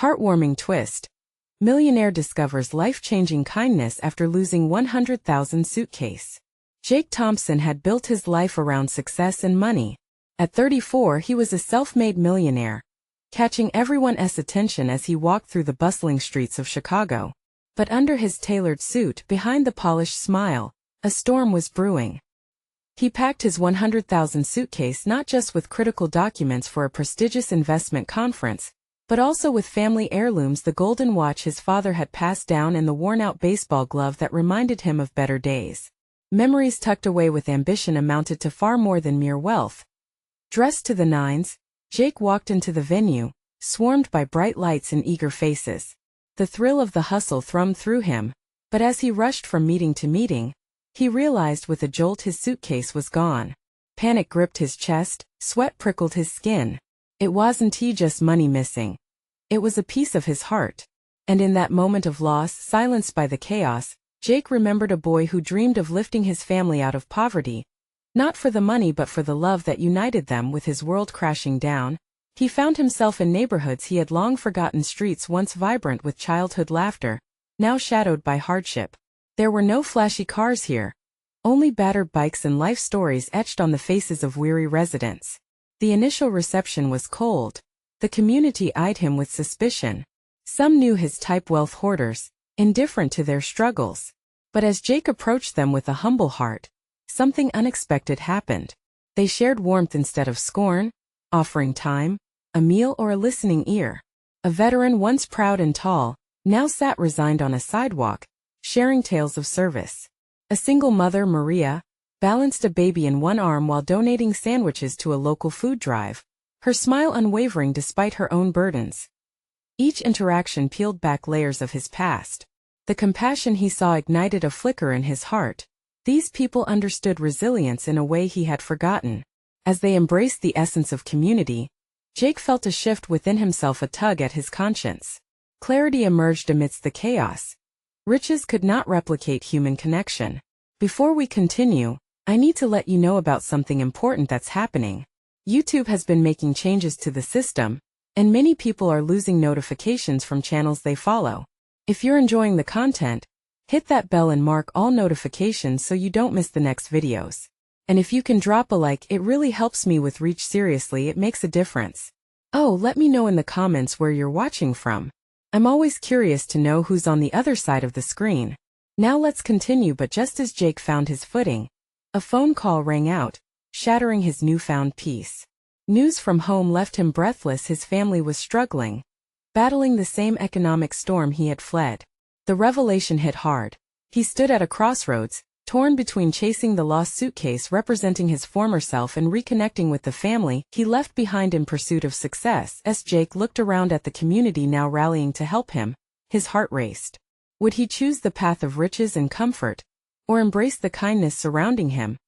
Heartwarming twist. Millionaire discovers life-changing kindness after losing 100,000 suitcase. Jake Thompson had built his life around success and money. At 34, he was a self-made millionaire, catching everyone's attention as he walked through the bustling streets of Chicago. But under his tailored suit, behind the polished smile, a storm was brewing. He packed his 100,000 suitcase not just with critical documents for a prestigious investment conference, but also with family heirlooms: the golden watch his father had passed down and the worn-out baseball glove that reminded him of better days. Memories tucked away with ambition amounted to far more than mere wealth. Dressed to the nines, Jake walked into the venue, swarmed by bright lights and eager faces. The thrill of the hustle thrummed through him, but as he rushed from meeting to meeting, he realized with a jolt his suitcase was gone. Panic gripped his chest, sweat prickled his skin. It wasn't just money missing. It was a piece of his heart. And in that moment of loss, silenced by the chaos, Jake remembered a boy who dreamed of lifting his family out of poverty. Not for the money but for the love that united them. With his world crashing down, he found himself in neighborhoods he had long forgotten, streets once vibrant with childhood laughter, now shadowed by hardship. There were no flashy cars here, only battered bikes and life stories etched on the faces of weary residents. The initial reception was cold. The community eyed him with suspicion. Some knew his type: wealth hoarders, indifferent to their struggles. But as Jake approached them with a humble heart, something unexpected happened. They shared warmth instead of scorn, offering time, a meal, or a listening ear. A veteran, once proud and tall, now sat resigned on a sidewalk, sharing tales of service. A single mother, Maria, balanced a baby in one arm while donating sandwiches to a local food drive, her smile unwavering despite her own burdens. Each interaction peeled back layers of his past. The compassion he saw ignited a flicker in his heart. These people understood resilience in a way he had forgotten. As they embraced the essence of community, Jake felt a shift within himself, a tug at his conscience. Clarity emerged amidst the chaos. Riches could not replicate human connection. Before we continue, I need to let you know about something important that's happening. YouTube has been making changes to the system, and many people are losing notifications from channels they follow. If you're enjoying the content, hit that bell and mark all notifications so you don't miss the next videos. And if you can drop a like, it really helps me with reach. Seriously, it makes a difference. Oh, let me know in the comments where you're watching from. I'm always curious to know who's on the other side of the screen. Now let's continue. But just as Jake found his footing, a phone call rang out, shattering his newfound peace. News from home left him breathless. His family was struggling, battling the same economic storm he had fled. The revelation hit hard. He stood at a crossroads, torn between chasing the lost suitcase representing his former self and reconnecting with the family he left behind in pursuit of success. As Jake looked around at the community now rallying to help him, his heart raced. Would he choose the path of riches and comfort, or embrace the kindness surrounding him,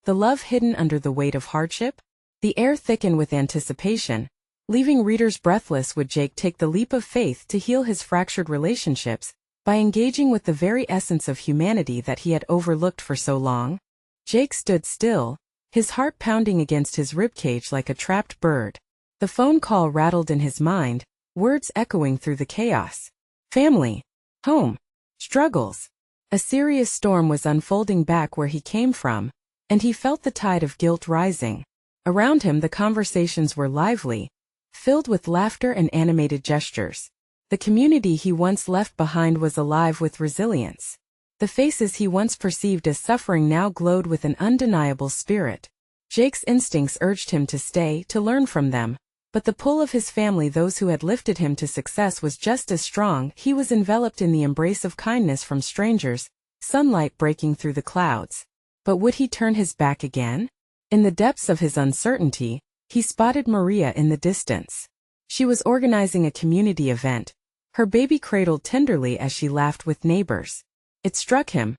the love hidden under the weight of hardship? The air thickened with anticipation, leaving readers breathless. Would Jake take the leap of faith to heal his fractured relationships by engaging with the very essence of humanity that he had overlooked for so long? Jake stood still, his heart pounding against his ribcage like a trapped bird. The phone call rattled in his mind, words echoing through the chaos. Family, home, struggles. A serious storm was unfolding back where he came from, and he felt the tide of guilt rising. Around him the conversations were lively, filled with laughter and animated gestures. The community he once left behind was alive with resilience. The faces he once perceived as suffering now glowed with an undeniable spirit. Jake's instincts urged him to stay, to learn from them, but the pull of his family, those who had lifted him to success, was just as strong. He was enveloped in the embrace of kindness from strangers, sunlight breaking through the clouds. But would he turn his back again? In the depths of his uncertainty, he spotted Maria in the distance. She was organizing a community event, her baby cradled tenderly as she laughed with neighbors. It struck him.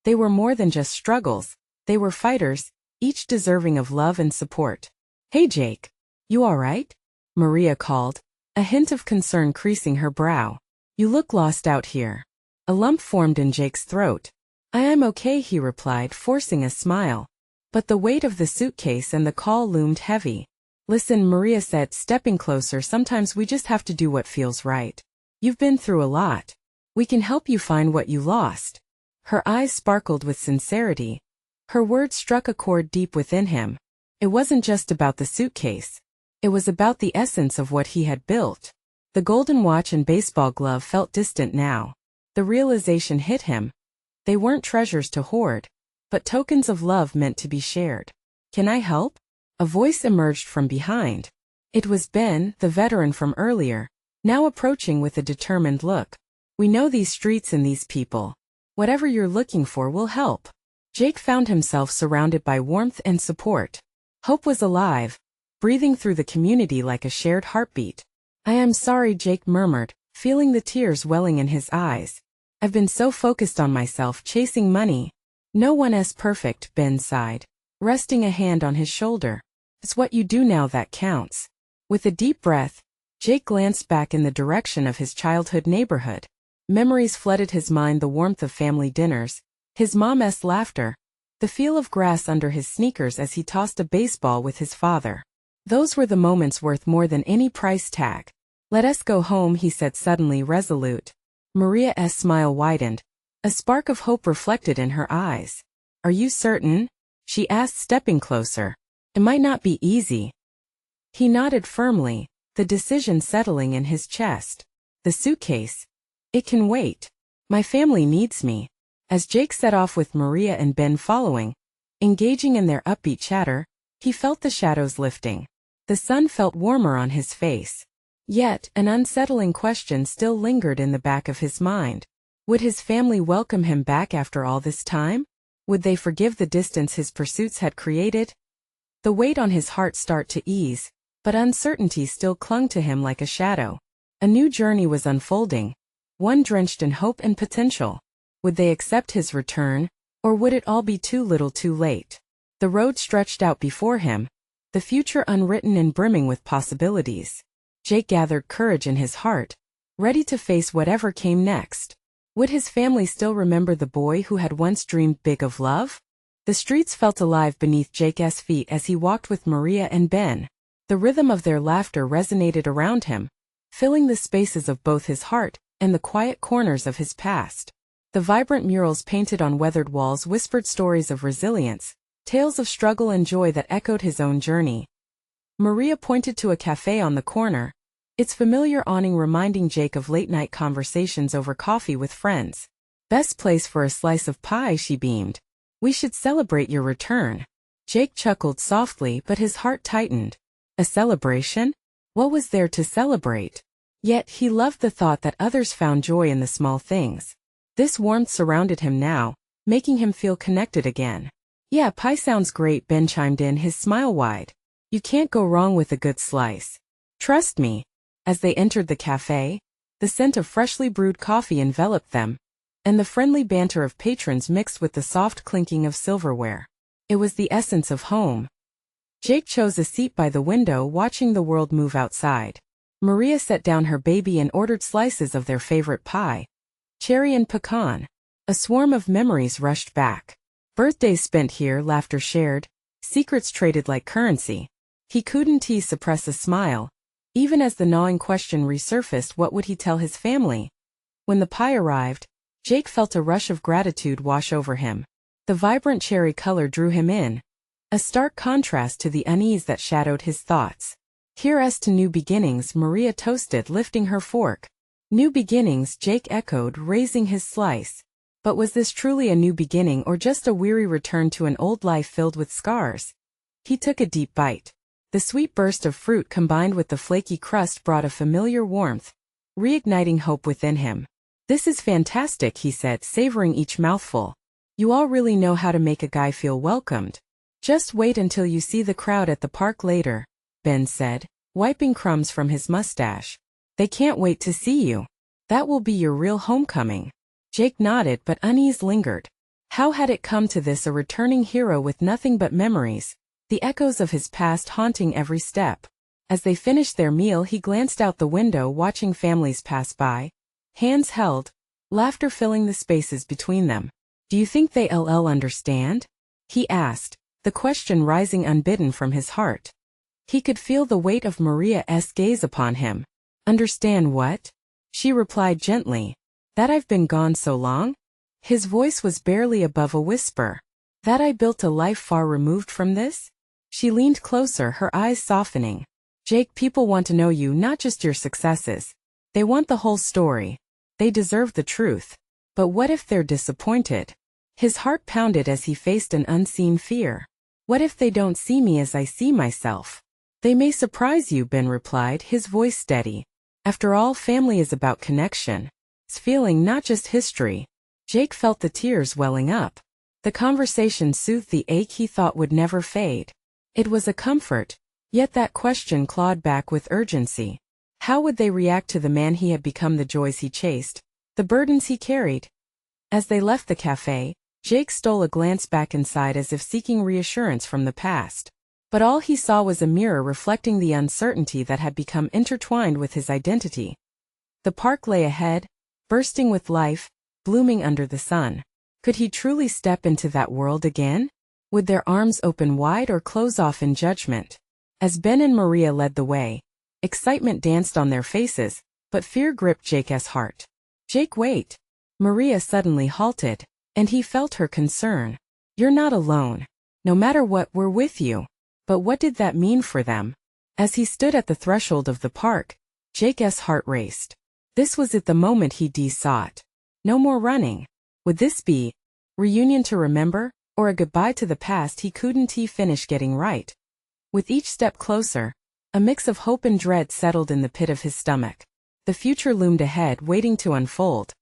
They were more than just struggles, they were fighters, each deserving of love and support. "Hey Jake, you all right?" Maria called, a hint of concern creasing her brow. "You look lost out here." A lump formed in Jake's throat. "I am okay," he replied, forcing a smile. But the weight of the suitcase and the call loomed heavy. Listen, Maria said, stepping closer, sometimes we just have to do what feels right. You've been through a lot. We can help you find what you lost. Her eyes sparkled with sincerity. Her words struck a chord deep within him. It wasn't just about the suitcase. It was about the essence of what he had built. The golden watch and baseball glove felt distant now. The realization hit him. They weren't treasures to hoard, but tokens of love meant to be shared. Can I help? A voice emerged from behind. It was Ben, the veteran from earlier, now approaching with a determined look. We know these streets and these people. Whatever you're looking for will help. Jake found himself surrounded by warmth and support. Hope was alive, breathing through the community like a shared heartbeat. I am sorry, Jake murmured, feeling the tears welling in his eyes. I've been so focused on myself, chasing money. No one is perfect, Ben sighed, resting a hand on his shoulder. It's what you do now that counts. With a deep breath, Jake glanced back in the direction of his childhood neighborhood. Memories flooded his mind, the warmth of family dinners, his mom's laughter, the feel of grass under his sneakers as he tossed a baseball with his father. Those were the moments worth more than any price tag. Let us go home, he said, suddenly resolute. Maria's smile widened. A spark of hope reflected in her eyes. Are you certain? She asked, stepping closer. It might not be easy. He nodded firmly, the decision settling in his chest. The suitcase. It can wait. My family needs me. As Jake set off with Maria and Ben following, engaging in their upbeat chatter, he felt the shadows lifting. The sun felt warmer on his face. Yet, an unsettling question still lingered in the back of his mind. Would his family welcome him back after all this time? Would they forgive the distance his pursuits had created? The weight on his heart started to ease, but uncertainty still clung to him like a shadow. A new journey was unfolding, one drenched in hope and potential. Would they accept his return, or would it all be too little too late? The road stretched out before him, the future unwritten and brimming with possibilities. Jake gathered courage in his heart, ready to face whatever came next. Would his family still remember the boy who had once dreamed big of love? The streets felt alive beneath Jake's feet as he walked with Maria and Ben. The rhythm of their laughter resonated around him, filling the spaces of both his heart and the quiet corners of his past. The vibrant murals painted on weathered walls whispered stories of resilience, tales of struggle and joy that echoed his own journey. Maria pointed to a cafe on the corner, its familiar awning reminding Jake of late-night conversations over coffee with friends. Best place for a slice of pie, she beamed. We should celebrate your return. Jake chuckled softly, but his heart tightened. A celebration? What was there to celebrate? Yet he loved the thought that others found joy in the small things. This warmth surrounded him now, making him feel connected again. Yeah, pie sounds great, Ben chimed in, his smile wide. You can't go wrong with a good slice. Trust me. As they entered the cafe, the scent of freshly brewed coffee enveloped them, and the friendly banter of patrons mixed with the soft clinking of silverware. It was the essence of home. Jake chose a seat by the window, watching the world move outside. Maria set down her baby and ordered slices of their favorite pie, cherry and pecan. A swarm of memories rushed back. Birthdays spent here, laughter shared, secrets traded like currency. He couldn't suppress a smile. Even as the gnawing question resurfaced, what would he tell his family? When the pie arrived, Jake felt a rush of gratitude wash over him. The vibrant cherry color drew him in, a stark contrast to the unease that shadowed his thoughts. Here's to new beginnings, Maria toasted, lifting her fork. New beginnings, Jake echoed, raising his slice. But was this truly a new beginning or just a weary return to an old life filled with scars? He took a deep bite. The sweet burst of fruit combined with the flaky crust brought a familiar warmth, reigniting hope within him. This is fantastic, he said, savoring each mouthful. You all really know how to make a guy feel welcomed. Just wait until you see the crowd at the park later, Ben said, wiping crumbs from his mustache. They can't wait to see you. That will be your real homecoming. Jake nodded, but unease lingered. How had it come to this, a returning hero with nothing but memories, the echoes of his past haunting every step? As they finished their meal, he glanced out the window, watching families pass by, hands held, laughter filling the spaces between them. Do you think they'll understand? He asked, the question rising unbidden from his heart. He could feel the weight of Maria's gaze upon him. "Understand what?" She replied gently. "That I've been gone so long?" His voice was barely above a whisper. "That I built a life far removed from this?" She leaned closer, her eyes softening. "Jake, people want to know you, not just your successes. They want the whole story. They deserve the truth. But what if they're disappointed?" His heart pounded as he faced an unseen fear. "What if they don't see me as I see myself?" "They may surprise you," Ben replied, his voice steady. "After all, family is about connection. It's feeling, not just history." Jake felt the tears welling up. The conversation soothed the ache he thought would never fade. It was a comfort, yet that question clawed back with urgency. How would they react to the man he had become, the joys he chased, the burdens he carried? As they left the cafe, Jake stole a glance back inside as if seeking reassurance from the past. But all he saw was a mirror reflecting the uncertainty that had become intertwined with his identity. The park lay ahead, bursting with life, blooming under the sun. Could he truly step into that world again? Would their arms open wide or close off in judgment? As Ben and Maria led the way, excitement danced on their faces, but fear gripped Jake's heart. "Jake, wait." Maria suddenly halted, and he felt her concern. "You're not alone. No matter what, we're with you." But what did that mean for them? As he stood at the threshold of the park, Jake's heart raced. This was it, the moment he sought. No more running. Would this be reunion to remember, or a goodbye to the past he couldn't finish getting right? With each step closer, a mix of hope and dread settled in the pit of his stomach. The future loomed ahead, waiting to unfold.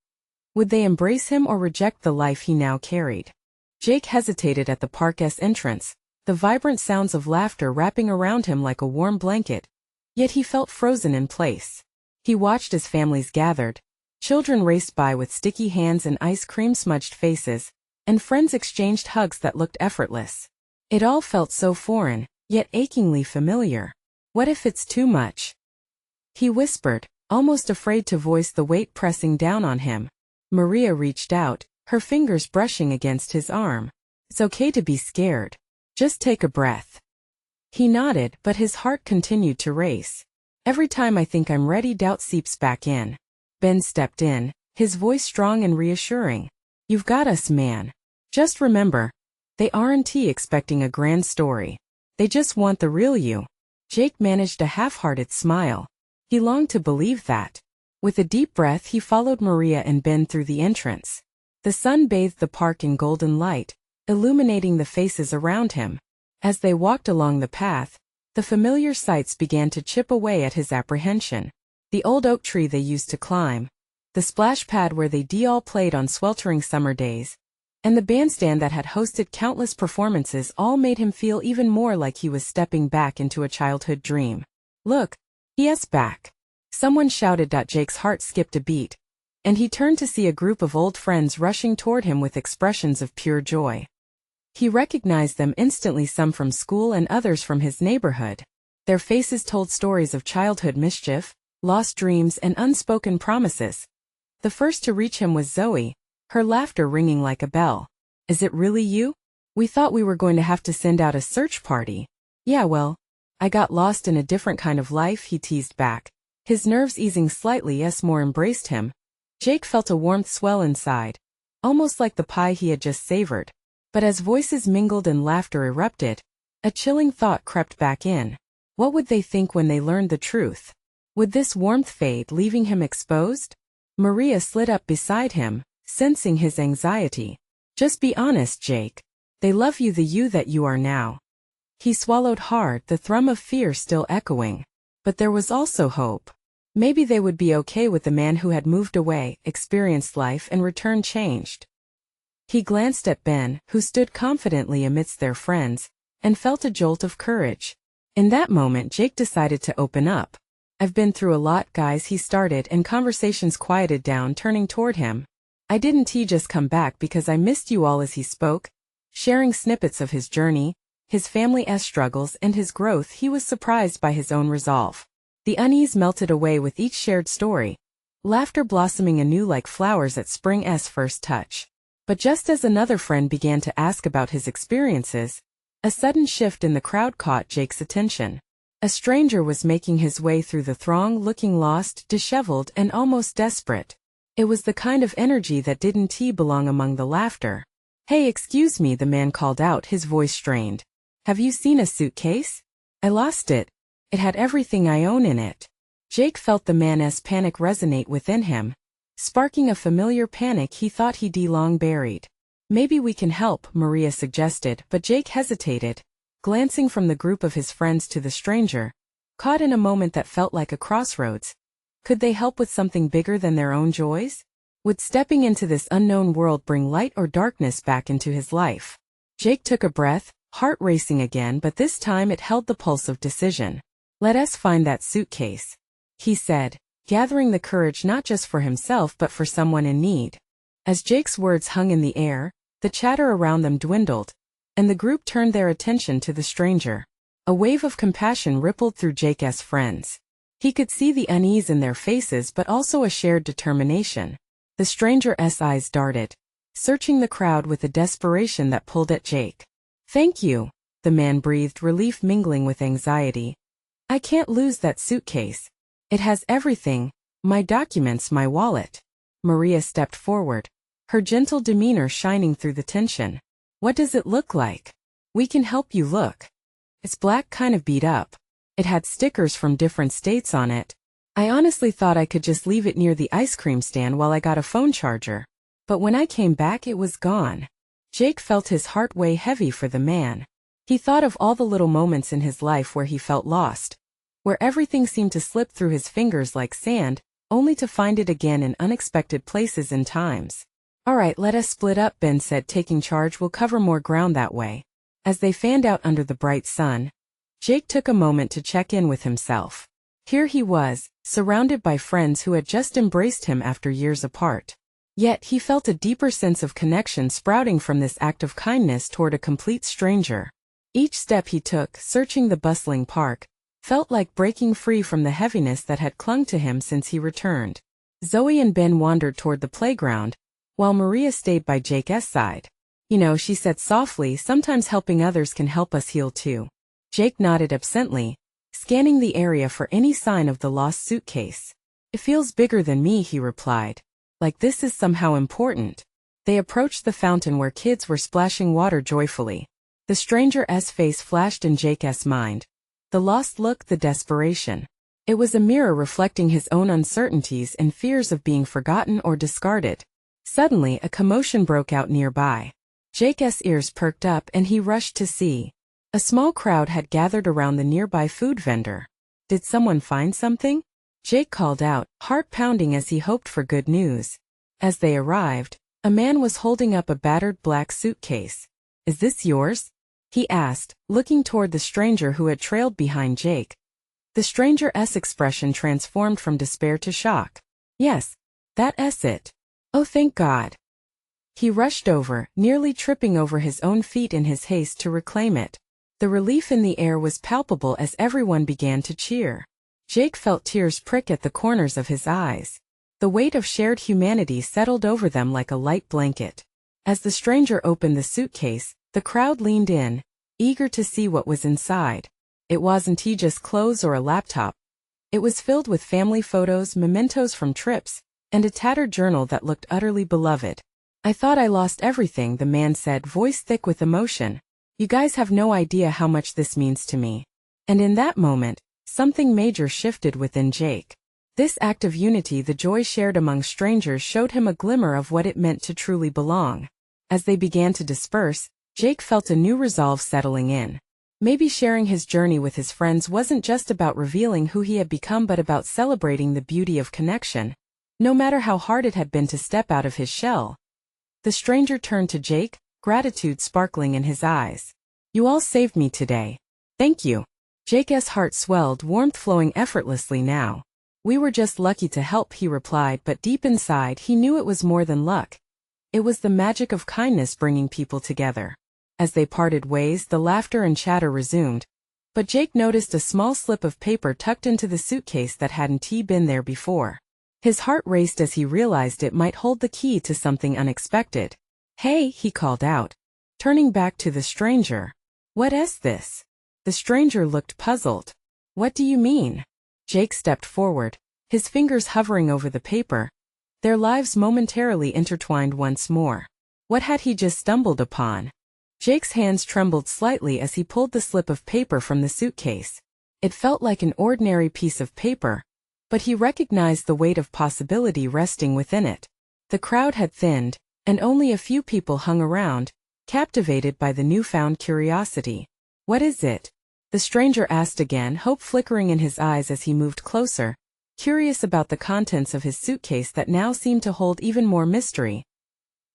Would they embrace him or reject the life he now carried? Jake hesitated at the park's entrance, the vibrant sounds of laughter wrapping around him like a warm blanket. Yet he felt frozen in place. He watched as families gathered. Children raced by with sticky hands and ice cream-smudged faces, and friends exchanged hugs that looked effortless. It all felt so foreign, yet achingly familiar. "What if it's too much?" he whispered, almost afraid to voice the weight pressing down on him. Maria reached out, her fingers brushing against his arm. "It's okay to be scared. Just take a breath." He nodded, but his heart continued to race. "Every time I think I'm ready, doubt seeps back in." Ben stepped in, his voice strong and reassuring. "You've got us, man. Just remember, they aren't expecting a grand story. They just want the real you." Jake managed a half-hearted smile. He longed to believe that. With a deep breath, he followed Maria and Ben through the entrance. The sun bathed the park in golden light, illuminating the faces around him. As they walked along the path, the familiar sights began to chip away at his apprehension. The old oak tree they used to climb, the splash pad where they all played on sweltering summer days, and the bandstand that had hosted countless performances all made him feel even more like he was stepping back into a childhood dream. "Look, he's back!" Someone shouted. Jake's heart skipped a beat, and he turned to see a group of old friends rushing toward him with expressions of pure joy. He recognized them instantly, some from school and others from his neighborhood. Their faces told stories of childhood mischief, lost dreams, and unspoken promises. The first to reach him was Zoe, her laughter ringing like a bell. "Is it really you? We thought we were going to have to send out a search party." "Yeah, well, I got lost in a different kind of life," he teased back, his nerves easing slightly as more embraced him. Jake felt a warmth swell inside, almost like the pie he had just savored. But as voices mingled and laughter erupted, a chilling thought crept back in. What would they think when they learned the truth? Would this warmth fade, leaving him exposed? Maria slid up beside him, sensing his anxiety. "Just be honest, Jake. They love you, the you that you are now." He swallowed hard, the thrum of fear still echoing. But there was also hope. Maybe they would be okay with the man who had moved away, experienced life, and returned changed. He glanced at Ben, who stood confidently amidst their friends, and felt a jolt of courage. In that moment, Jake decided to open up. "I've been through a lot, guys," he started, and conversations quieted down, turning toward him. "I didn't just come back because I missed you all." As he spoke, sharing snippets of his journey, his family's struggles, and his growth, he was surprised by his own resolve. The unease melted away with each shared story, laughter blossoming anew like flowers at spring's first touch. But just as another friend began to ask about his experiences, a sudden shift in the crowd caught Jake's attention. A stranger was making his way through the throng looking lost, disheveled, and almost desperate. It was the kind of energy that didn't belong among the laughter. "Hey, excuse me," the man called out, his voice strained. "Have you seen a suitcase? I lost it. It had everything I own in it." Jake felt the man's panic resonate within him, sparking a familiar panic he thought he'd long buried. "Maybe we can help," Maria suggested, but Jake hesitated, glancing from the group of his friends to the stranger, caught in a moment that felt like a crossroads. Could they help with something bigger than their own joys? Would stepping into this unknown world bring light or darkness back into his life? Jake took a breath, heart racing again, but this time it held the pulse of decision. "Let us find that suitcase," he said, gathering the courage not just for himself but for someone in need. As Jake's words hung in the air, the chatter around them dwindled, and the group turned their attention to the stranger. A wave of compassion rippled through Jake's friends. He could see the unease in their faces but also a shared determination. The stranger's eyes darted, searching the crowd with a desperation that pulled at Jake. "Thank you," the man breathed, relief mingling with anxiety. "I can't lose that suitcase. It has everything, my documents, my wallet." Maria stepped forward, her gentle demeanor shining through the tension. "What does it look like?" "We can help you look. It's black, kind of beat up. It had stickers from different states on it. I honestly thought I could just leave it near the ice cream stand while I got a phone charger. But when I came back it was gone." Jake felt his heart weigh heavy for the man. He thought of all the little moments in his life where he felt lost, where everything seemed to slip through his fingers like sand, only to find it again in unexpected places and times. "All right, let us split up," Ben said, taking charge. "We'll cover more ground that way." As they fanned out under the bright sun, Jake took a moment to check in with himself. Here he was, surrounded by friends who had just embraced him after years apart. Yet he felt a deeper sense of connection sprouting from this act of kindness toward a complete stranger. Each step he took, searching the bustling park, felt like breaking free from the heaviness that had clung to him since he returned. Zoe and Ben wandered toward the playground, while Maria stayed by Jake's side. "You know," she said softly, "sometimes helping others can help us heal too." Jake nodded absently, scanning the area for any sign of the lost suitcase. "It feels bigger than me," he replied. "Like this is somehow important." They approached the fountain where kids were splashing water joyfully. The stranger's face flashed in Jake's mind. The lost look, the desperation. It was a mirror reflecting his own uncertainties and fears of being forgotten or discarded. Suddenly, a commotion broke out nearby. Jake's ears perked up and he rushed to see. A small crowd had gathered around the nearby food vendor. "Did someone find something?" Jake called out, heart pounding as he hoped for good news. As they arrived, a man was holding up a battered black suitcase. "Is this yours?" he asked, looking toward the stranger who had trailed behind Jake. The stranger's expression transformed from despair to shock. "Yes, that's it. Oh, thank God." He rushed over, nearly tripping over his own feet in his haste to reclaim it. The relief in the air was palpable as everyone began to cheer. Jake felt tears prick at the corners of his eyes. The weight of shared humanity settled over them like a light blanket. As the stranger opened the suitcase, the crowd leaned in, eager to see what was inside. It wasn't just clothes or a laptop. It was filled with family photos, mementos from trips, and a tattered journal that looked utterly beloved. "I thought I lost everything," the man said, voice thick with emotion. "You guys have no idea how much this means to me." And in that moment, something major shifted within Jake. This act of unity, the joy shared among strangers, showed him a glimmer of what it meant to truly belong. As they began to disperse, Jake felt a new resolve settling in. Maybe sharing his journey with his friends wasn't just about revealing who he had become but about celebrating the beauty of connection, no matter how hard it had been to step out of his shell. The stranger turned to Jake, gratitude sparkling in his eyes. "You all saved me today. Thank you." Jake's heart swelled, warmth flowing effortlessly now. "We were just lucky to help," he replied, but deep inside he knew it was more than luck. It was the magic of kindness bringing people together. As they parted ways, the laughter and chatter resumed, but Jake noticed a small slip of paper tucked into the suitcase that hadn't been there before. His heart raced as he realized it might hold the key to something unexpected. "Hey," he called out, turning back to the stranger. "What is this?" The stranger looked puzzled. What do you mean? Jake stepped forward, his fingers hovering over the paper, their lives momentarily intertwined once more. What had he just stumbled upon? Jake's hands trembled slightly as he pulled the slip of paper from the suitcase. It felt like an ordinary piece of paper, but he recognized the weight of possibility resting within it. The crowd had thinned, and only a few people hung around, captivated by the newfound curiosity. What is it? The stranger asked again, hope flickering in his eyes as he moved closer, curious about the contents of his suitcase that now seemed to hold even more mystery.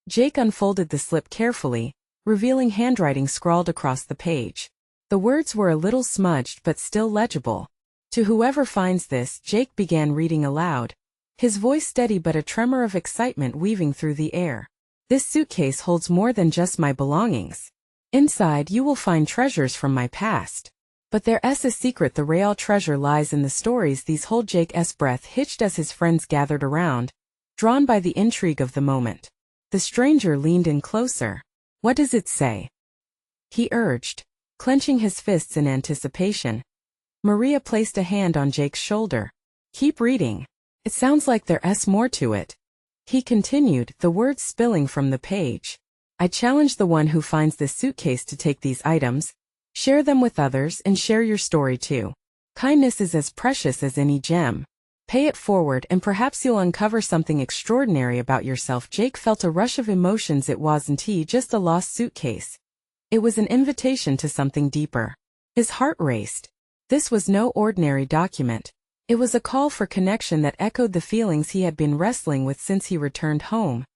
Jake unfolded the slip carefully, revealing handwriting scrawled across the page. The words were a little smudged but still legible. To whoever finds this, Jake began reading aloud, his voice steady but a tremor of excitement weaving through the air. This suitcase holds more than just my belongings. Inside you will find treasures from my past. But there's a secret, the real treasure lies in the stories these hold. Jake's breath hitched as his friends gathered around, drawn by the intrigue of the moment. The stranger leaned in closer. What does it say? He urged, clenching his fists in anticipation. Maria placed a hand on Jake's shoulder. Keep reading. It sounds like there's more to it. He continued, the words spilling from the page. I challenge the one who finds this suitcase to take these items, share them with others, and share your story too. Kindness is as precious as any gem. Pay it forward and perhaps you'll uncover something extraordinary about yourself. Jake felt a rush of emotions. It wasn't just a lost suitcase. It was an invitation to something deeper. His heart raced. This was no ordinary document. It was a call for connection that echoed the feelings he had been wrestling with since he returned home.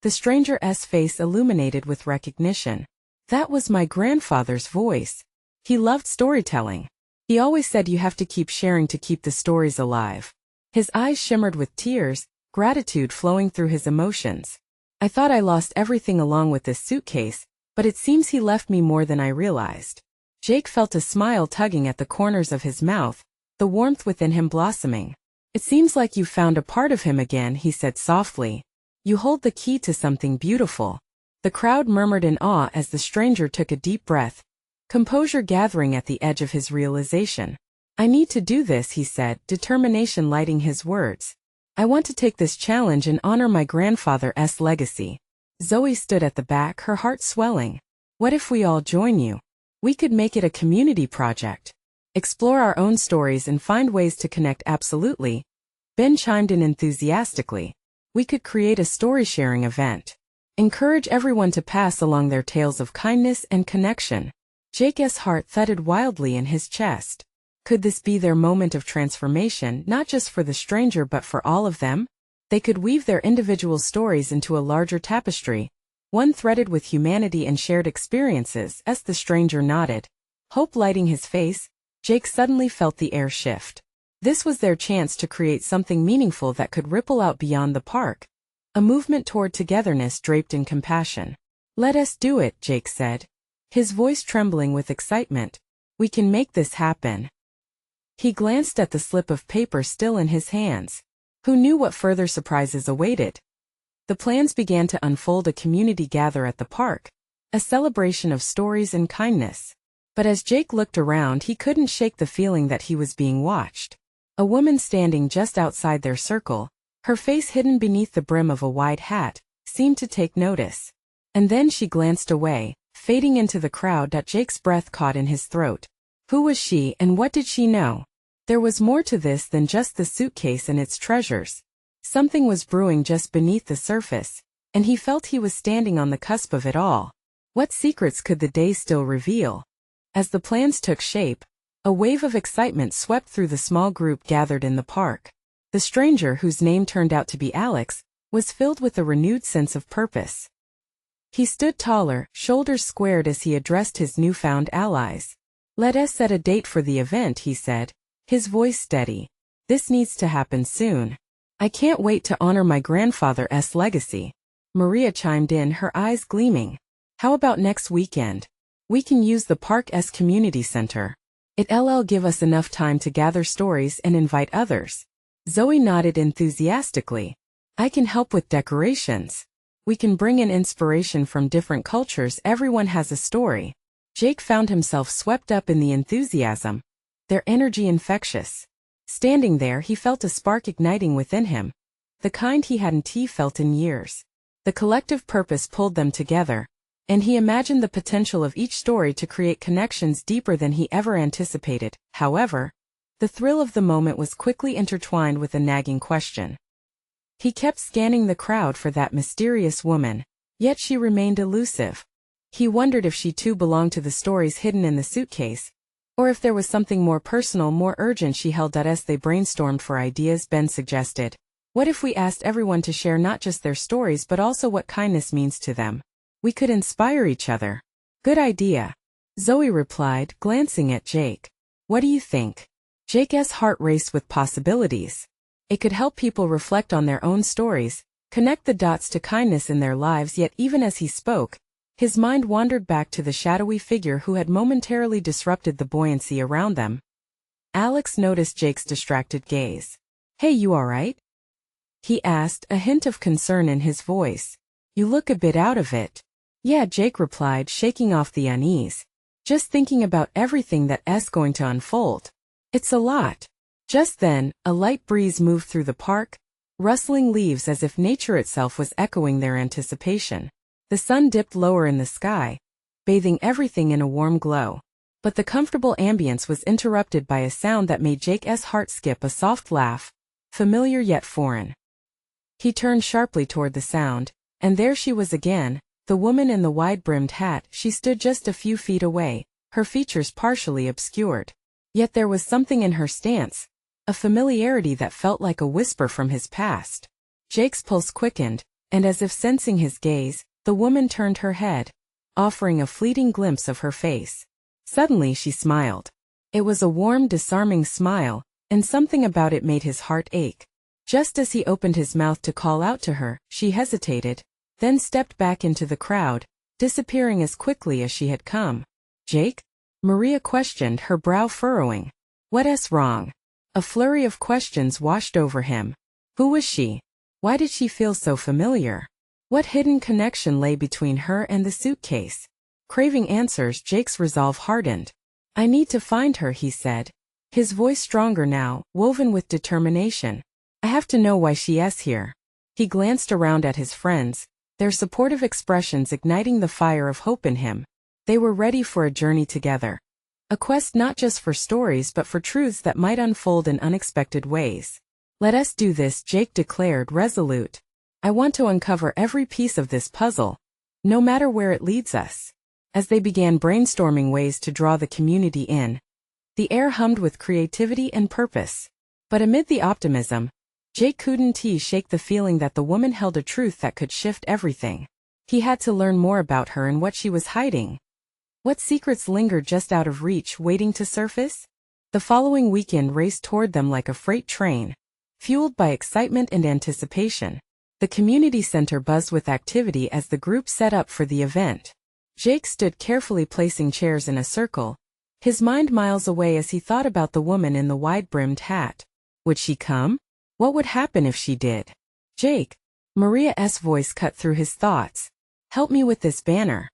The stranger's face illuminated with recognition. That was my grandfather's voice. He loved storytelling. He always said you have to keep sharing to keep the stories alive. His eyes shimmered with tears, gratitude flowing through his emotions. I thought I lost everything along with this suitcase, but it seems he left me more than I realized. Jake felt a smile tugging at the corners of his mouth, the warmth within him blossoming. It seems like you found a part of him again, he said softly. You hold the key to something beautiful. The crowd murmured in awe as the stranger took a deep breath, composure gathering at the edge of his realization. I need to do this, he said, determination lighting his words. I want to take this challenge and honor my grandfather's legacy. Zoe stood at the back, her heart swelling. What if we all join you? We could make it a community project. Explore our own stories and find ways to connect. Absolutely. Ben chimed in enthusiastically. We could create a story-sharing event. Encourage everyone to pass along their tales of kindness and connection. Jake's heart thudded wildly in his chest. Could this be their moment of transformation, not just for the stranger but for all of them? They could weave their individual stories into a larger tapestry, one threaded with humanity and shared experiences. As the stranger nodded, hope lighting his face, Jake suddenly felt the air shift. This was their chance to create something meaningful that could ripple out beyond the park. A movement toward togetherness draped in compassion. Let us do it, Jake said, his voice trembling with excitement. We can make this happen. He glanced at the slip of paper still in his hands. Who knew what further surprises awaited? The plans began to unfold. A community gather at the park, a celebration of stories and kindness. But as Jake looked around, he couldn't shake the feeling that he was being watched. A woman standing just outside their circle, her face hidden beneath the brim of a wide hat, seemed to take notice. And then she glanced away, fading into the crowd. Jake's breath caught in his throat. Who was she and what did she know? There was more to this than just the suitcase and its treasures. Something was brewing just beneath the surface, and he felt he was standing on the cusp of it all. What secrets could the day still reveal? As the plans took shape, a wave of excitement swept through the small group gathered in the park. The stranger, whose name turned out to be Alex, was filled with a renewed sense of purpose. He stood taller, shoulders squared as he addressed his newfound allies. Let us set a date for the event, he said, his voice steady. This needs to happen soon. I can't wait to honor my grandfather's legacy. Maria chimed in, her eyes gleaming. How about next weekend? We can use the park's community center. It'll give us enough time to gather stories and invite others. Zoe nodded enthusiastically. I can help with decorations. We can bring in inspiration from different cultures. Everyone has a story. Jake found himself swept up in the enthusiasm. their energy infectious. Standing there, he felt a spark igniting within him, the kind he hadn't felt in years. The collective purpose pulled them together, and he imagined the potential of each story to create connections deeper than he ever anticipated. However, the thrill of the moment was quickly intertwined with a nagging question. He kept scanning the crowd for that mysterious woman, yet she remained elusive. He wondered if she too belonged to the stories hidden in the suitcase, or if there was something more personal, more urgent she held. As they brainstormed for ideas, Ben suggested, "What if we asked everyone to share not just their stories but also what kindness means to them? We could inspire each other." "Good idea," Zoe replied, glancing at Jake. "What do you think?" Jake's heart raced with possibilities. It could help people reflect on their own stories, connect the dots to kindness in their lives. Yet even as he spoke, his mind wandered back to the shadowy figure who had momentarily disrupted the buoyancy around them. Alex noticed Jake's distracted gaze. "Hey, you all right?" he asked, a hint of concern in his voice. "You look a bit out of it." "Yeah," Jake replied, shaking off the unease. "Just thinking about everything that's going to unfold. It's a lot." Just then, a light breeze moved through the park, rustling leaves as if nature itself was echoing their anticipation. The sun dipped lower in the sky, bathing everything in a warm glow. But the comfortable ambience was interrupted by a sound that made Jake's heart skip, a soft laugh, familiar yet foreign. He turned sharply toward the sound, and there she was again, the woman in the wide-brimmed hat. She stood just a few feet away, her features partially obscured. Yet there was something in her stance, a familiarity that felt like a whisper from his past. Jake's pulse quickened, and as if sensing his gaze, the woman turned her head, offering a fleeting glimpse of her face. Suddenly she smiled. It was a warm, disarming smile, and something about it made his heart ache. Just as he opened his mouth to call out to her, she hesitated, then stepped back into the crowd, disappearing as quickly as she had come. "Jake?" Maria questioned, her brow furrowing. "What's wrong?" A flurry of questions washed over him. Who was she? Why did she feel so familiar? What hidden connection lay between her and the suitcase? Craving answers, Jake's resolve hardened. "I need to find her," he said, his voice stronger now, woven with determination. "I have to know why she's here." He glanced around at his friends, their supportive expressions igniting the fire of hope in him. They were ready for a journey together. A quest not just for stories but for truths that might unfold in unexpected ways. "Let us do this," Jake declared, resolute. "I want to uncover every piece of this puzzle, no matter where it leads us." As they began brainstorming ways to draw the community in, the air hummed with creativity and purpose. But amid the optimism, Jake couldn't shake the feeling that the woman held a truth that could shift everything. He had to learn more about her and what she was hiding. What secrets lingered just out of reach, waiting to surface? The following weekend raced toward them like a freight train, fueled by excitement and anticipation. The community center buzzed with activity as the group set up for the event. Jake stood carefully placing chairs in a circle, his mind miles away as he thought about the woman in the wide-brimmed hat. Would she come? What would happen if she did? "Jake," Maria's voice cut through his thoughts. "Help me with this banner."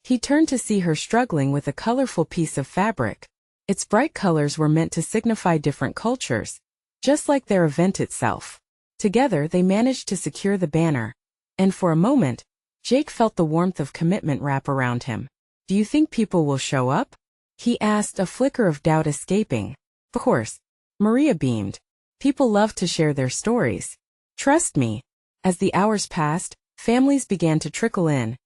He turned to see her struggling with a colorful piece of fabric. Its bright colors were meant to signify different cultures, just like their event itself. Together they managed to secure the banner, and for a moment, Jake felt the warmth of commitment wrap around him. "Do you think people will show up?" he asked, a flicker of doubt escaping. "Of course," Maria beamed. "People love to share their stories. Trust me." As the hours passed, families began to trickle in,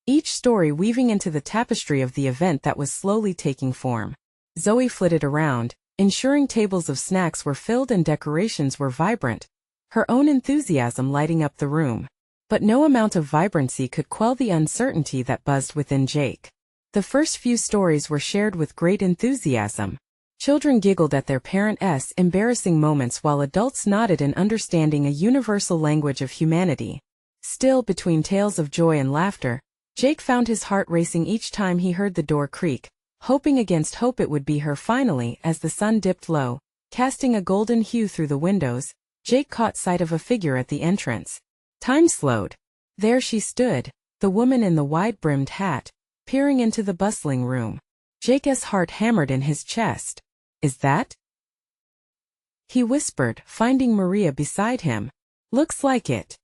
each story weaving into the tapestry of the event that was slowly taking form. Zoe flitted around, ensuring tables of snacks were filled and decorations were vibrant, her own enthusiasm lighting up the room. But no amount of vibrancy could quell the uncertainty that buzzed within Jake. The first few stories were shared with great enthusiasm. Children giggled at their parents' embarrassing moments while adults nodded in understanding, a universal language of humanity. Still, between tales of joy and laughter, Jake found his heart racing each time he heard the door creak, hoping against hope it would be her. Finally, as the sun dipped low, casting a golden hue through the windows, Jake caught sight of a figure at the entrance. Time slowed. There she stood, the woman in the wide-brimmed hat, peering into the bustling room. Jake's heart hammered in his chest. Is that? He whispered, finding Maria beside him. Looks like it.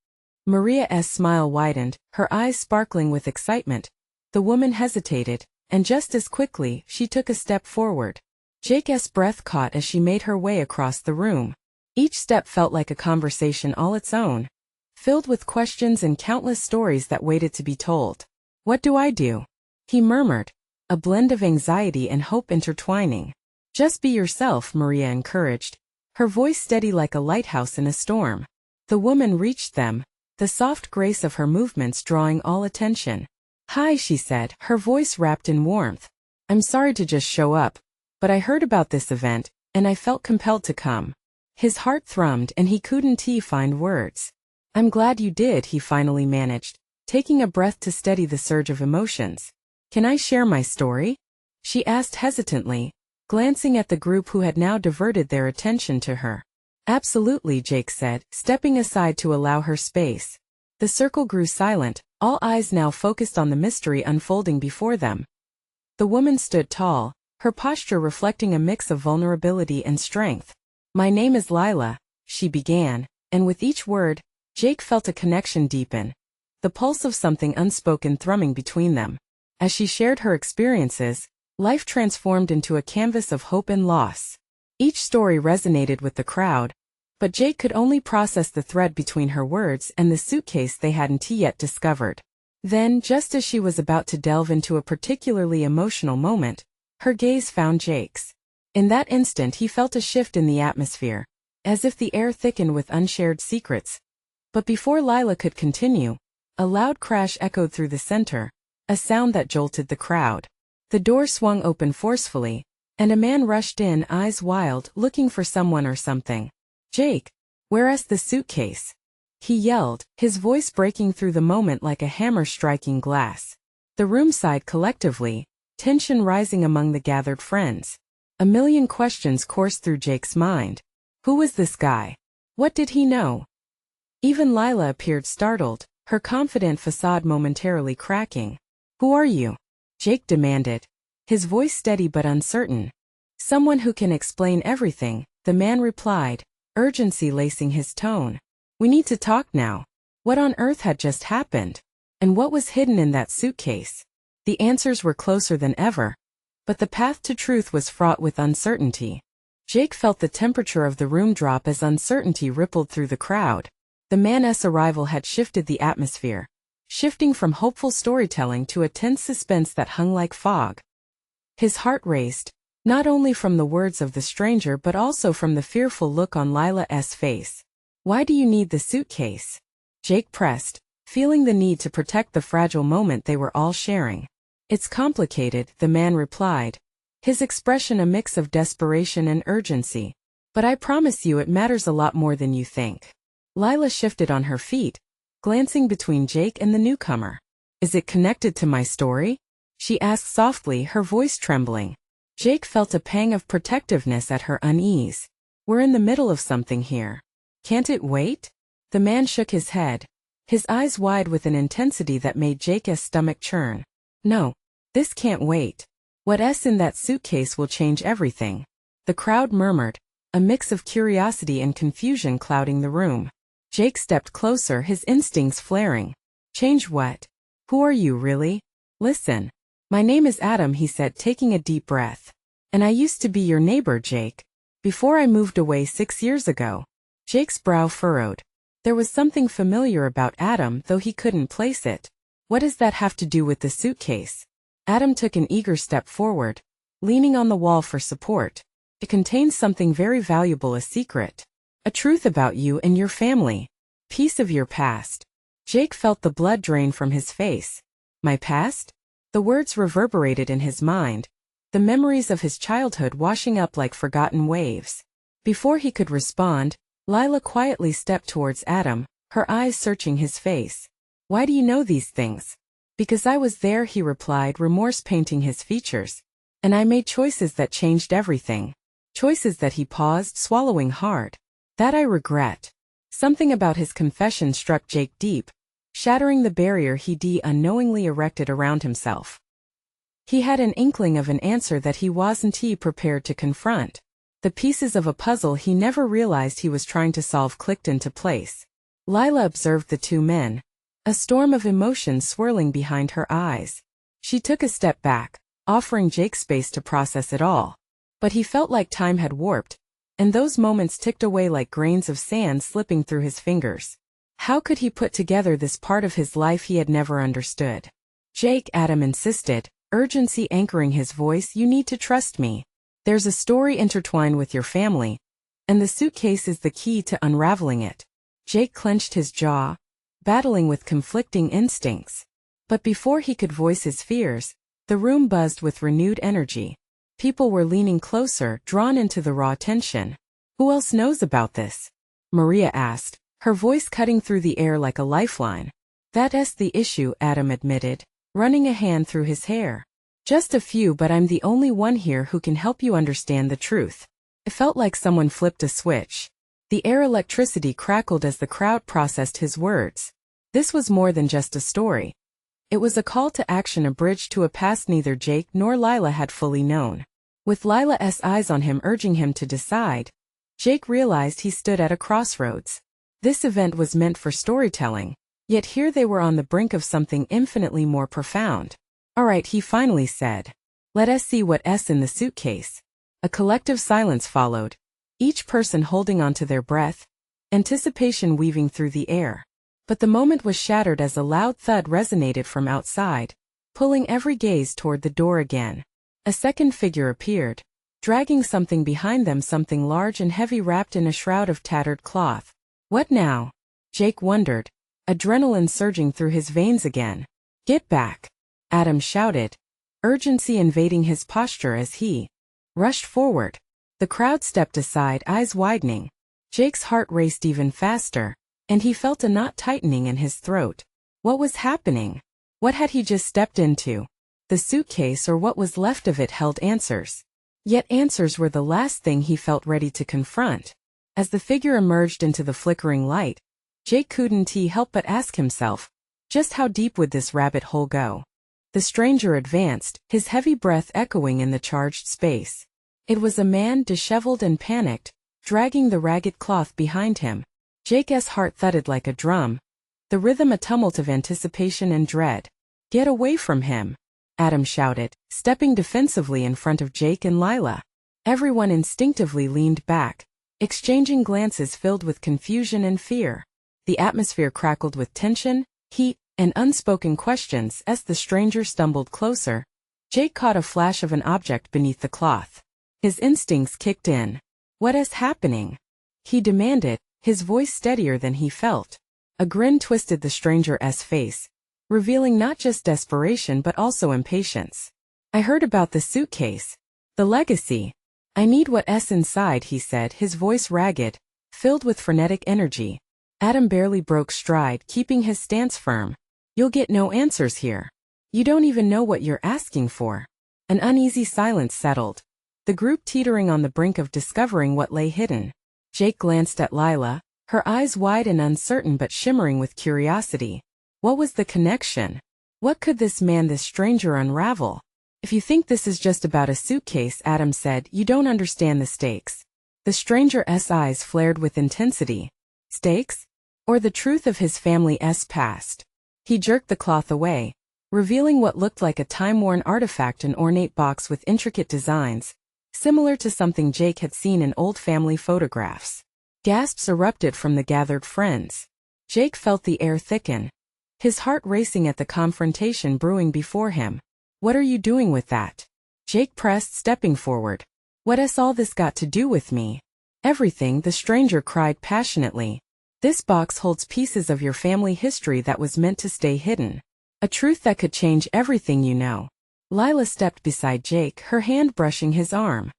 Maria's smile widened, her eyes sparkling with excitement. The woman hesitated, and just as quickly, she took a step forward. Jake's breath caught as she made her way across the room. Each step felt like a conversation all its own, filled with questions and countless stories that waited to be told. What do I do? He murmured, a blend of anxiety and hope intertwining. Just be yourself, Maria encouraged, her voice steady like a lighthouse in a storm. The woman reached them, the soft grace of her movements drawing all attention. Hi, she said, her voice wrapped in warmth. I'm sorry to just show up, but I heard about this event, and I felt compelled to come. His heart thrummed and he couldn't find words. I'm glad you did, he finally managed, taking a breath to steady the surge of emotions. Can I share my story? She asked hesitantly, glancing at the group who had now diverted their attention to her. Absolutely, Jake said, stepping aside to allow her space. The circle grew silent, all eyes now focused on the mystery unfolding before them. The woman stood tall, her posture reflecting a mix of vulnerability and strength. My name is Lila, she began, and with each word, Jake felt a connection deepen, the pulse of something unspoken thrumming between them. As she shared her experiences, life transformed into a canvas of hope and loss. Each story resonated with the crowd, but Jake could only process the thread between her words and the suitcase they hadn't yet discovered. Then, just as she was about to delve into a particularly emotional moment, her gaze found Jake's. In that instant he felt a shift in the atmosphere, as if the air thickened with unshared secrets. But before Lila could continue, a loud crash echoed through the center, a sound that jolted the crowd. The door swung open forcefully, and a man rushed in, eyes wild, looking for someone or something. Jake, where's the suitcase? He yelled, his voice breaking through the moment like a hammer striking glass. The room sighed collectively, tension rising among the gathered friends. A million questions coursed through Jake's mind. Who was this guy? What did he know? Even Lila appeared startled, her confident facade momentarily cracking. Who are you? Jake demanded, his voice steady but uncertain. Someone who can explain everything, the man replied, urgency lacing his tone. We need to talk now. What on earth had just happened? And what was hidden in that suitcase? The answers were closer than ever, but the path to truth was fraught with uncertainty. Jake felt the temperature of the room drop as uncertainty rippled through the crowd. The man's arrival had shifted the atmosphere, shifting from hopeful storytelling to a tense suspense that hung like fog. His heart raced, not only from the words of the stranger but also from the fearful look on Lila's face. Why do you need the suitcase? Jake pressed, feeling the need to protect the fragile moment they were all sharing. It's complicated, the man replied, his expression a mix of desperation and urgency. But I promise you it matters a lot more than you think. Lila shifted on her feet, glancing between Jake and the newcomer. Is it connected to my story? She asked softly, her voice trembling. Jake felt a pang of protectiveness at her unease. We're in the middle of something here. Can't it wait? The man shook his head, his eyes wide with an intensity that made Jake's stomach churn. No, this can't wait. What's in that suitcase will change everything. The crowd murmured, a mix of curiosity and confusion clouding the room. Jake stepped closer, his instincts flaring. Change what? Who are you really? Listen. My name is Adam, he said, taking a deep breath. And I used to be your neighbor, Jake. Before I moved away 6 years ago. Jake's brow furrowed. There was something familiar about Adam, though he couldn't place it. What does that have to do with the suitcase? Adam took an eager step forward, leaning on the wall for support. It contains something very valuable, a secret. A truth about you and your family. Piece of your past. Jake felt the blood drain from his face. My past? The words reverberated in his mind, the memories of his childhood washing up like forgotten waves. Before he could respond, Lila quietly stepped towards Adam, her eyes searching his face. Why do you know these things? Because I was there, he replied, remorse painting his features. And I made choices that changed everything. Choices that he paused, swallowing hard. That I regret. Something about his confession struck Jake deep, shattering the barrier he'd unknowingly erected around himself. He had an inkling of an answer that he wasn't prepared to confront. The pieces of a puzzle he never realized he was trying to solve clicked into place. Lila observed the two men, a storm of emotion swirling behind her eyes. She took a step back, offering Jake space to process it all. But he felt like time had warped, and those moments ticked away like grains of sand slipping through his fingers. How could he put together this part of his life he had never understood? Jake, Adam insisted, urgency anchoring his voice, you need to trust me. There's a story intertwined with your family, and the suitcase is the key to unraveling it. Jake clenched his jaw, battling with conflicting instincts. But before he could voice his fears, the room buzzed with renewed energy. People were leaning closer, drawn into the raw tension. Who else knows about this? Maria asked, her voice cutting through the air like a lifeline. That's the issue, Adam admitted, running a hand through his hair. Just a few, but I'm the only one here who can help you understand the truth. It felt like someone flipped a switch. The air electricity crackled as the crowd processed his words. This was more than just a story. It was a call to action, a bridge to a past neither Jake nor Lila had fully known. With Lila's eyes on him urging him to decide, Jake realized he stood at a crossroads. This event was meant for storytelling, yet here they were on the brink of something infinitely more profound. All right, he finally said. Let us see what's in the suitcase. A collective silence followed, each person holding onto their breath, anticipation weaving through the air. But the moment was shattered as a loud thud resonated from outside, pulling every gaze toward the door again. A second figure appeared, dragging something behind them, something large and heavy wrapped in a shroud of tattered cloth. What now? Jake wondered, adrenaline surging through his veins again. Get back! Adam shouted, urgency invading his posture as he rushed forward. The crowd stepped aside, eyes widening. Jake's heart raced even faster, and he felt a knot tightening in his throat. What was happening? What had he just stepped into? The suitcase, or what was left of it, held answers. Yet answers were the last thing he felt ready to confront. As the figure emerged into the flickering light, Jake couldn't help but ask himself, just how deep would this rabbit hole go? The stranger advanced, his heavy breath echoing in the charged space. It was a man, disheveled and panicked, dragging the ragged cloth behind him. Jake's heart thudded like a drum, the rhythm a tumult of anticipation and dread. Get away from him! Adam shouted, stepping defensively in front of Jake and Lila. Everyone instinctively leaned back, exchanging glances filled with confusion and fear. The atmosphere crackled with tension, heat, and unspoken questions as the stranger stumbled closer. Jake caught a flash of an object beneath the cloth. His instincts kicked in. What is happening? He demanded, his voice steadier than he felt. A grin twisted the stranger's face, revealing not just desperation but also impatience. I heard about the suitcase. The legacy. I need what's inside, he said, his voice ragged, filled with frenetic energy. Adam barely broke stride, keeping his stance firm. You'll get no answers here. You don't even know what you're asking for. An uneasy silence settled, the group teetering on the brink of discovering what lay hidden. Jake glanced at Lila, her eyes wide and uncertain but shimmering with curiosity. What was the connection? What could this man, this stranger, unravel? If you think this is just about a suitcase, Adam said, you don't understand the stakes. The stranger's eyes flared with intensity. Stakes? Or the truth of his family's past? He jerked the cloth away, revealing what looked like a time-worn artifact, an ornate box with intricate designs, similar to something Jake had seen in old family photographs. Gasps erupted from the gathered friends. Jake felt the air thicken, his heart racing at the confrontation brewing before him. What are you doing with that? Jake pressed, stepping forward. What's all this got to do with me? Everything, the stranger cried passionately. This box holds pieces of your family history that was meant to stay hidden. A truth that could change everything you know. Lila stepped beside Jake, her hand brushing his arm.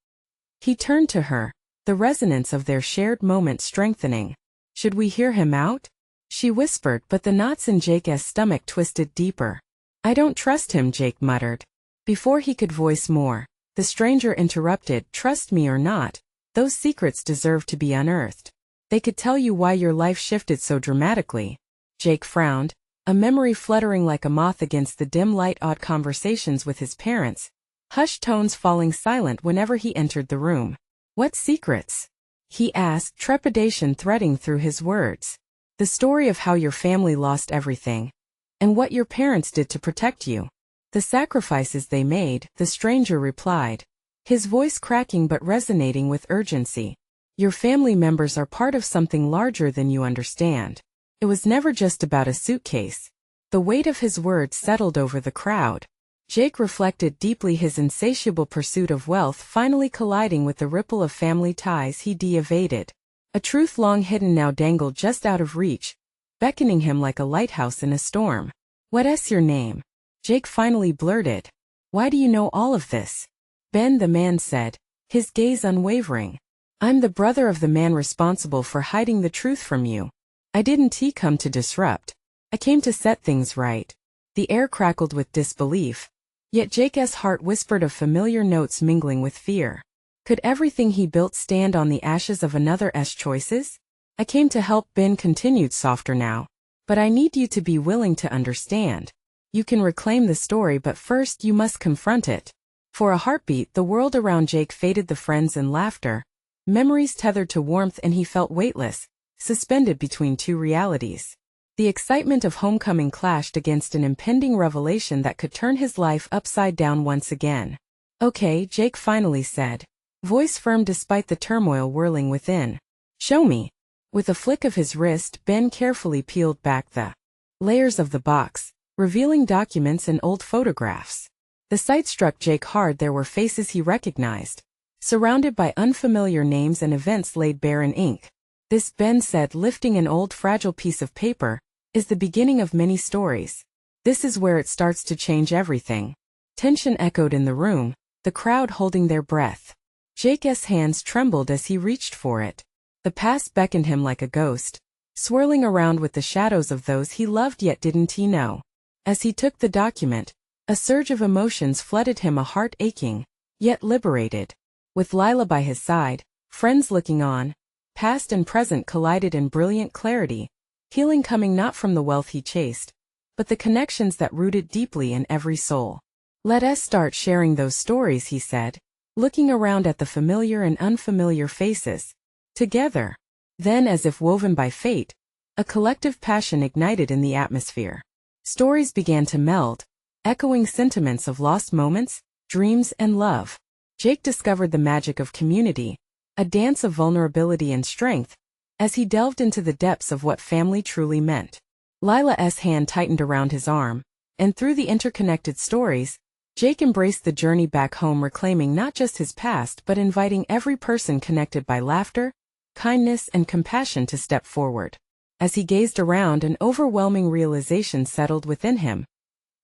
He turned to her, the resonance of their shared moment strengthening. Should we hear him out? She whispered, but the knots in Jake's stomach twisted deeper. I don't trust him, Jake muttered. Before he could voice more, the stranger interrupted, trust me or not, those secrets deserve to be unearthed. They could tell you why your life shifted so dramatically. Jake frowned, a memory fluttering like a moth against the dim light, odd conversations with his parents, hushed tones falling silent whenever he entered the room. What secrets? He asked, trepidation threading through his words. The story of how your family lost everything. And what your parents did to protect you. The sacrifices they made, the stranger replied. His voice cracking but resonating with urgency. Your family members are part of something larger than you understand. It was never just about a suitcase. The weight of his words settled over the crowd. Jake reflected deeply, his insatiable pursuit of wealth finally colliding with the ripple of family ties he'd evaded. A truth long hidden now dangled just out of reach, beckoning him like a lighthouse in a storm. What's your name? Jake finally blurted. Why do you know all of this? Ben, the man said, his gaze unwavering. I'm the brother of the man responsible for hiding the truth from you. I didn't come to disrupt. I came to set things right. The air crackled with disbelief. Yet Jake's heart whispered of familiar notes mingling with fear. Could everything he built stand on the ashes of another's choices? I came to help, Ben continued softer now. But I need you to be willing to understand. You can reclaim the story, but first you must confront it. For a heartbeat, the world around Jake faded, the friends and laughter. Memories tethered to warmth, and he felt weightless, suspended between two realities. The excitement of homecoming clashed against an impending revelation that could turn his life upside down once again. Okay, Jake finally said, voice firm despite the turmoil whirling within. Show me. With a flick of his wrist, Ben carefully peeled back the layers of the box, revealing documents and old photographs. The sight struck Jake hard. There were faces he recognized, surrounded by unfamiliar names and events laid bare in ink. This, Ben said, lifting an old fragile piece of paper, is the beginning of many stories. This is where it starts to change everything. Tension echoed in the room, the crowd holding their breath. Jake's hands trembled as he reached for it. The past beckoned him like a ghost, swirling around with the shadows of those he loved yet didn't know. As he took the document, a surge of emotions flooded him, a heart aching, yet liberated. With Lila by his side, friends looking on, past and present collided in brilliant clarity. Healing coming not from the wealth he chased, but the connections that rooted deeply in every soul. Let us start sharing those stories, he said, looking around at the familiar and unfamiliar faces. Together. Then, as if woven by fate, a collective passion ignited in the atmosphere. Stories began to meld, echoing sentiments of lost moments, dreams, and love. Jake discovered the magic of community, a dance of vulnerability and strength, as he delved into the depths of what family truly meant. Lila's hand tightened around his arm, and through the interconnected stories, Jake embraced the journey back home, reclaiming not just his past but inviting every person connected by laughter, kindness, and compassion to step forward. As he gazed around, an overwhelming realization settled within him.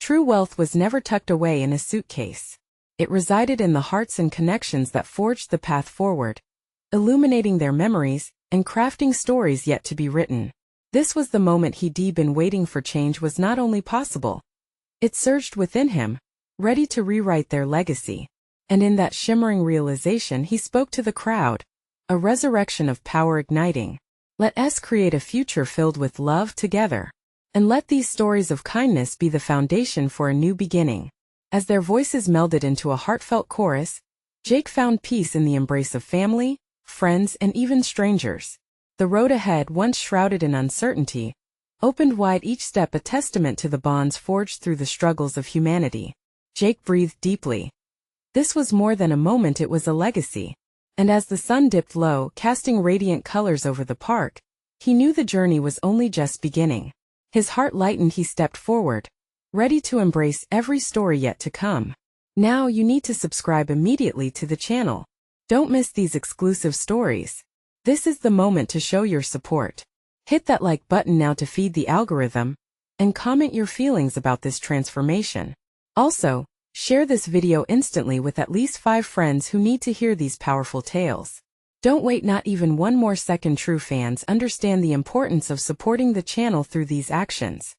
True wealth was never tucked away in a suitcase. It resided in the hearts and connections that forged the path forward, illuminating their memories and crafting stories yet to be written. This was the moment he'd been waiting for. Change was not only possible, it surged within him, ready to rewrite their legacy. And in that shimmering realization he spoke to the crowd, a resurrection of power igniting. Let us create a future filled with love together. And let these stories of kindness be the foundation for a new beginning. As their voices melded into a heartfelt chorus, Jake found peace in the embrace of family, friends, and even strangers. The road ahead, once shrouded in uncertainty, opened wide, each step a testament to the bonds forged through the struggles of humanity. Jake breathed deeply. This was more than a moment, it was a legacy. And as the sun dipped low, casting radiant colors over the park, he knew the journey was only just beginning. His heart lightened, he stepped forward, ready to embrace every story yet to come. Now you need to subscribe immediately to the channel. Don't miss these exclusive stories. This is the moment to show your support. Hit that like button now to feed the algorithm, and comment your feelings about this transformation. Also, share this video instantly with at least 5 friends who need to hear these powerful tales. Don't wait not even one more second. True fans understand the importance of supporting the channel through these actions.